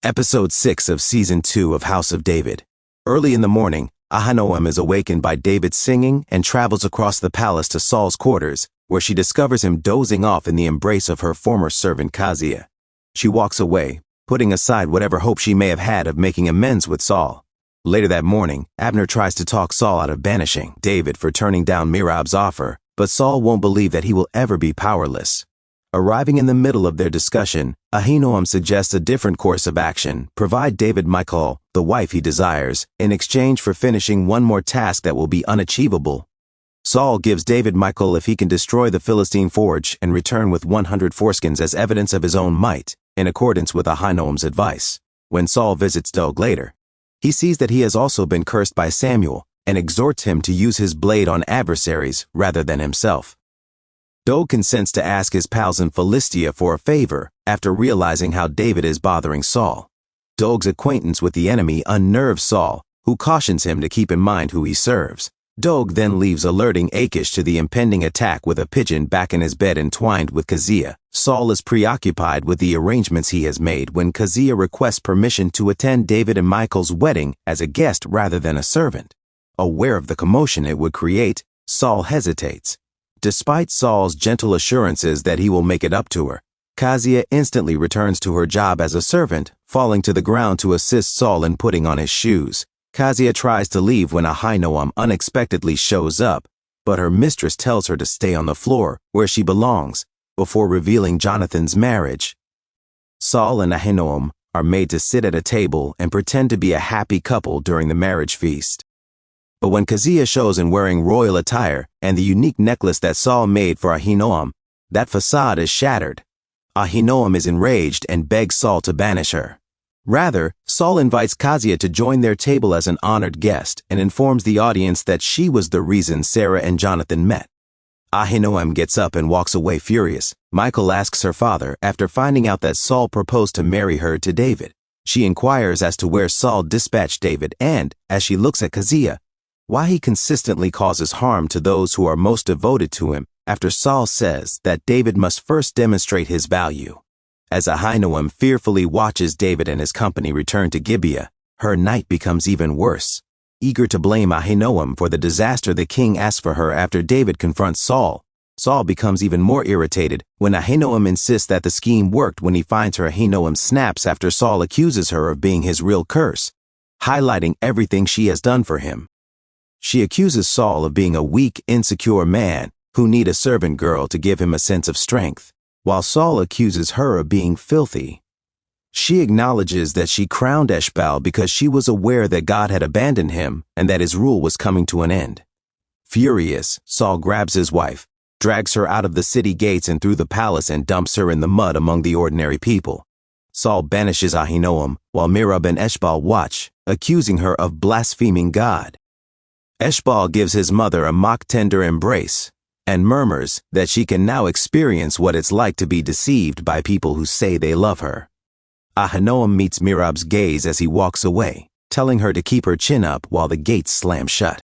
Episode 6 of Season 2 of House of David. Early in the morning, Ahinoam is awakened by David singing and travels across the palace to Saul's quarters, where she discovers him dozing off in the embrace of her former servant Kazia. She walks away, putting aside whatever hope she may have had of making amends with Saul. Later that morning, Abner tries to talk Saul out of banishing David for turning down Merab's offer, but Saul won't believe that he will ever be powerless. Arriving in the middle of their discussion, Ahinoam suggests a different course of action: provide David Michal, the wife he desires, in exchange for finishing one more task that will be unachievable. Saul gives David Michal if he can destroy the Philistine forge and return with 100 foreskins as evidence of his own might, in accordance with Ahinoam's advice. When Saul visits Doeg later, he sees that he has also been cursed by Samuel and exhorts him to use his blade on adversaries rather than himself. Doeg consents to ask his pals in Philistia for a favor after realizing how David is bothering Saul. Doeg's acquaintance with the enemy unnerves Saul, who cautions him to keep in mind who he serves. Doeg then leaves, alerting Achish to the impending attack with a pigeon back in his bed entwined with Kazia. Saul is preoccupied with the arrangements he has made when Kazia requests permission to attend David and Michal's wedding as a guest rather than a servant. Aware of the commotion it would create, Saul hesitates. Despite Saul's gentle assurances that he will make it up to her, Kazia instantly returns to her job as a servant, falling to the ground to assist Saul in putting on his shoes. Kazia tries to leave when Ahinoam unexpectedly shows up, but her mistress tells her to stay on the floor, where she belongs, before revealing Jonathan's marriage. Saul and Ahinoam are made to sit at a table and pretend to be a happy couple during the marriage feast. But when Kazia shows in wearing royal attire and the unique necklace that Saul made for Ahinoam, that facade is shattered. Ahinoam is enraged and begs Saul to banish her. Rather, Saul invites Kazia to join their table as an honored guest and informs the audience that she was the reason Sarah and Jonathan met. Ahinoam gets up and walks away furious. Michal asks her father after finding out that Saul proposed to marry her to David. She inquires as to where Saul dispatched David and, as she looks at Kazia, why he consistently causes harm to those who are most devoted to him after Saul says that David must first demonstrate his value. As Ahinoam fearfully watches David and his company return to Gibeah, her night becomes even worse. Eager to blame Ahinoam for the disaster the king asks for her after David confronts Saul, Saul becomes even more irritated when Ahinoam insists that the scheme worked when he finds her Ahinoam snaps after Saul accuses her of being his real curse, highlighting everything she has done for him. She accuses Saul of being a weak, insecure man who needs a servant girl to give him a sense of strength, while Saul accuses her of being filthy. She acknowledges that she crowned Eshbaal because she was aware that God had abandoned him and that his rule was coming to an end. Furious, Saul grabs his wife, drags her out of the city gates and through the palace and dumps her in the mud among the ordinary people. Saul banishes Ahinoam while Merab and Eshbaal watch, accusing her of blaspheming God. Eshbaal gives his mother a mock tender embrace and murmurs that she can now experience what it's like to be deceived by people who say they love her. Ahinoam meets Merab's gaze as he walks away, telling her to keep her chin up while the gates slam shut.